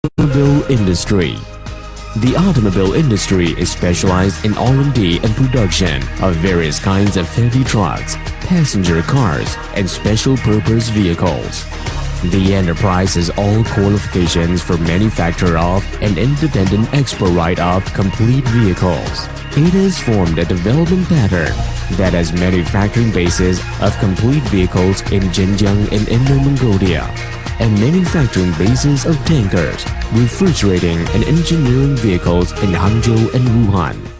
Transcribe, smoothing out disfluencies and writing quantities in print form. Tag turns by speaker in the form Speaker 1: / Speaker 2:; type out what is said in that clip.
Speaker 1: Automobile industry. The automobile industry is specialized in R&D and production of various kinds of heavy trucks, passenger cars, and special purpose vehicles. The enterprise has all qualifications for manufacture of and independent export right of complete vehicles. It has formed a development pattern that has manufacturing bases of complete vehicles in Xinjiang and Inner Mongolia, and manufacturing bases of tankers, refrigerating and engineering vehicles in Hangzhou and Wuhan.